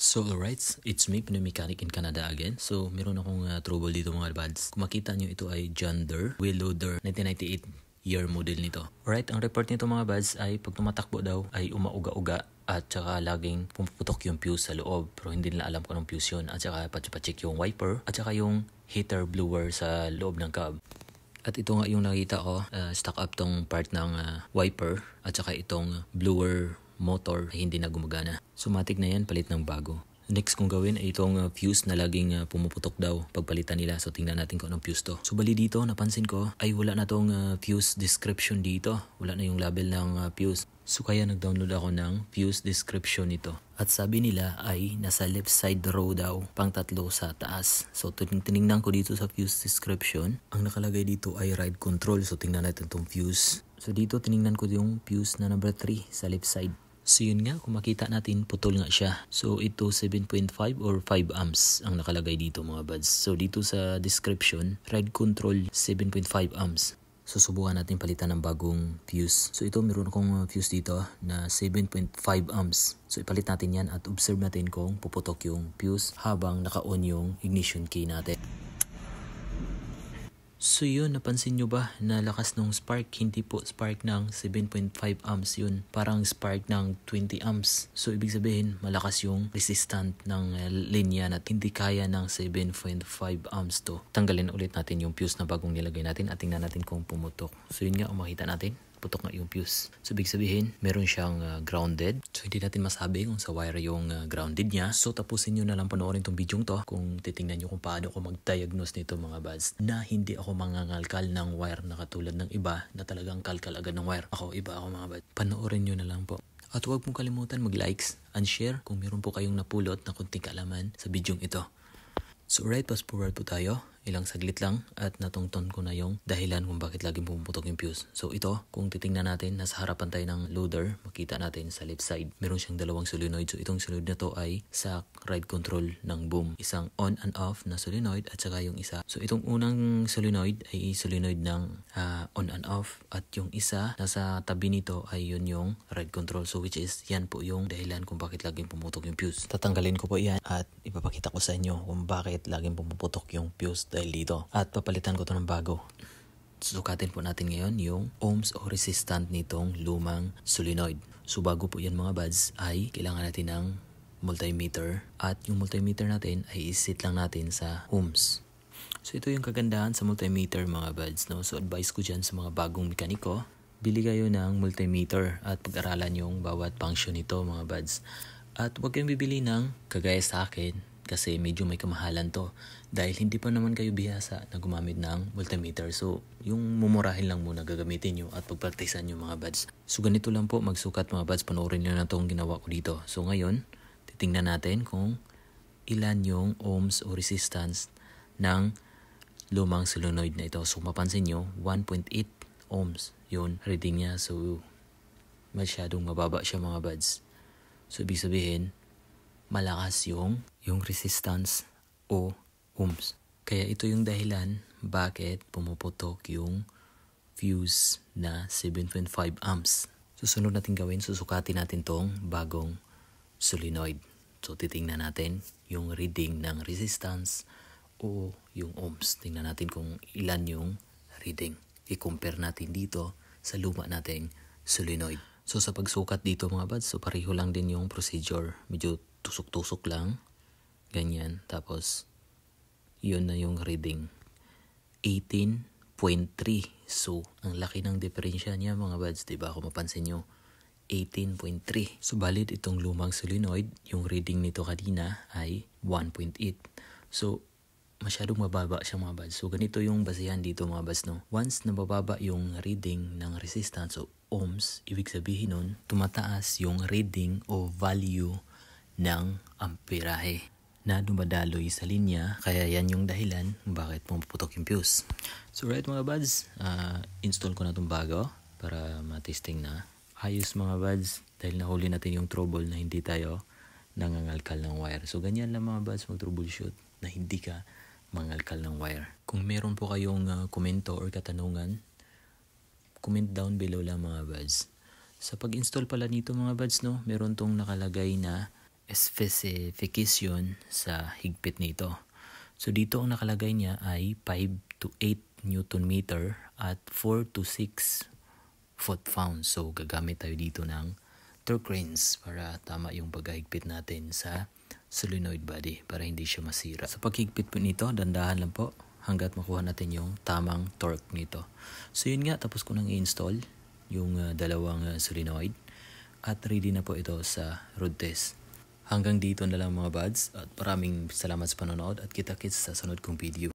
So alright, it's me, Pinoy Mechanic in Canada again. So meron akong trouble dito mga buds. Kung makita nyo, ito ay John Deere wheel loader 1998 year model nito. Alright, ang report nito mga buds ay pag tumatakbo daw ay umauga-uga at saka laging pumuputok yung fuse sa loob, pero hindi nila alam kung anong fuse yun. At saka pacheck yung wiper at saka yung heater blower sa loob ng cab. At ito nga yung nakita ko, stock up tong part ng wiper at saka itong blower motor ay hindi na gumagana. So matik na yan, palit ng bago. Next kong gawin ay itong fuse na laging pumuputok daw pagpalitan nila. So tingnan natin kung anong fuse to. So bali dito, napansin ko ay wala na tong fuse description dito. Wala na yung label ng fuse. So kaya nag-download ako ng fuse description nito. At sabi nila ay nasa left side row daw, pang tatlo sa taas. So tinignan ko dito sa fuse description. Ang nakalagay dito ay ride control. So tingnan natin tong fuse. So dito tinignan ko yung fuse na number 3 sa left side. So yun nga, kung makita natin, putol nga siya. So ito 7.5 or 5 amps ang nakalagay dito mga buds. So dito sa description, ride control 7.5 amps. So subukan natin palitan ng bagong fuse. So ito meron akong fuse dito na 7.5 amps. So ipalit natin yan at observe natin kung puputok yung fuse habang naka-on yung ignition key natin. So yun, napansin nyo ba na lakas ng spark? Hindi po spark ng 7.5 amps yun. Parang spark ng 20 amps. So ibig sabihin, malakas yung resistant ng linya na hindi kaya ng 7.5 amps to. Tanggalin ulit natin yung fuse na bagong nilagay natin at tingnan natin kung pumutok. So yun nga, makita natin. Putok nga yung fuse. So ibig sabihin, meron siyang grounded. So hindi natin masabi kung sa wire yung grounded niya. So tapusin nyo na lang panoorin tong video to kung titingnan nyo kung paano ako mag-diagnose nito mga buds. Na hindi ako mangangalkal ng wire na katulad ng iba na talagang kalkal agad ng wire. Ako, iba ako mga buds. Panoorin nyo na lang po. At huwag mong kalimutan mag-likes and share kung meron po kayong napulot na kunting kaalaman sa video ito. So right, fast forward po tayo. Ilang saglit lang at natungton ko na yung dahilan kung bakit laging pumuputok yung fuse. So ito, kung titingnan natin, nasa harapan tayo ng loader, makita natin sa left side. Meron siyang dalawang solenoid. So itong solenoid na to ay sa ride control ng boom. Isang on and off na solenoid at saka yung isa. So itong unang solenoid ay solenoid ng on and off. At yung isa, nasa tabi nito ay yun yung ride control. So which is, yan po yung dahilan kung bakit laging pumuputok yung fuse. Tatanggalin ko po yan at ipapakita ko sa inyo kung bakit laging pumuputok yung fuse dahil dito. At papalitan ko to ng bago. Susukatin po natin ngayon yung ohms o resistant nitong lumang solenoid. So bago po yan mga buds ay kailangan natin ng multimeter. At yung multimeter natin ay isit lang natin sa ohms. So ito yung kagandahan sa multimeter mga buds. No? So advice ko dyan sa mga bagong mekaniko, bili kayo ng multimeter at pag-aralan yung bawat function nito mga buds. At huwag kayong bibili ng kagaya sa akin kasi medyo may kamahalan to dahil hindi pa naman kayo bihasa na gumamit ng multimeter. So yung mumurahin lang muna gagamitin nyo at pagpraktisan nyo mga buds. So ganito lang po magsukat mga buds, panoorin nyo na itong ginawa ko dito. So ngayon titingnan natin kung ilan yung ohms o resistance ng lumang solenoid na ito. So mapansin nyo 1.8 ohms yun reading niya. So masyadong mababa siya mga buds. So ibig sabihin malakas yung resistance o ohms. Kaya ito yung dahilan bakit pumuputok yung fuse na 7.5 amps. Susunod natin gawin, susukatin natin tong bagong solenoid. So titingnan natin yung reading ng resistance o yung ohms. Tingnan natin kung ilan yung reading. I-compare natin dito sa luma nating solenoid. So sa pagsukat dito mga buds, so pareho lang din yung procedure. Medyo tusok-tusok lang. Ganyan. Tapos, yun na yung reading. 18.3. So, ang laki ng diferensya niya mga buds. Diba? Kung mapansin nyo, 18.3. So, valid itong lumang solenoid. Yung reading nito kanina ay 1.8. So, masyadong mababa siya mga buds. So, ganito yung basihan dito mga buds. No? Once nabababa yung reading ng resistance o ohms, ibig sabihin nun, tumataas yung reading o value ng amperahe na dumadaloy sa linya. Kaya yan yung dahilan bakit pumuputok yung fuse. So right mga buds, install ko na itong bago para matesting na. Ayos mga buds dahil nahuli natin yung trouble na hindi tayo nangangalkal ng wire. So ganyan lang mga buds mag-troubleshoot na hindi ka mangalkal ng wire. Kung meron po kayong komento or katanungan, comment down below lang mga buds. Sa pag-install pala nito mga buds, no, meron tong nakalagay na specification sa higpit nito. So dito ang nakalagay niya ay 5 to 8 Newton meter at 4 to 6 foot-pounds. So gagamit tayo dito ng torque wrench para tama yung paghigpit natin sa solenoid body para hindi siya masira. Sa paghigpit po nito, dandahan lang po hanggat makuha natin yung tamang torque nito. So yun nga, tapos ko nang i-install yung dalawang solenoid at ready na po ito sa road test. Hanggang dito na lang mga buds at maraming salamat sa panonood at kita-kits sa sunod kong video.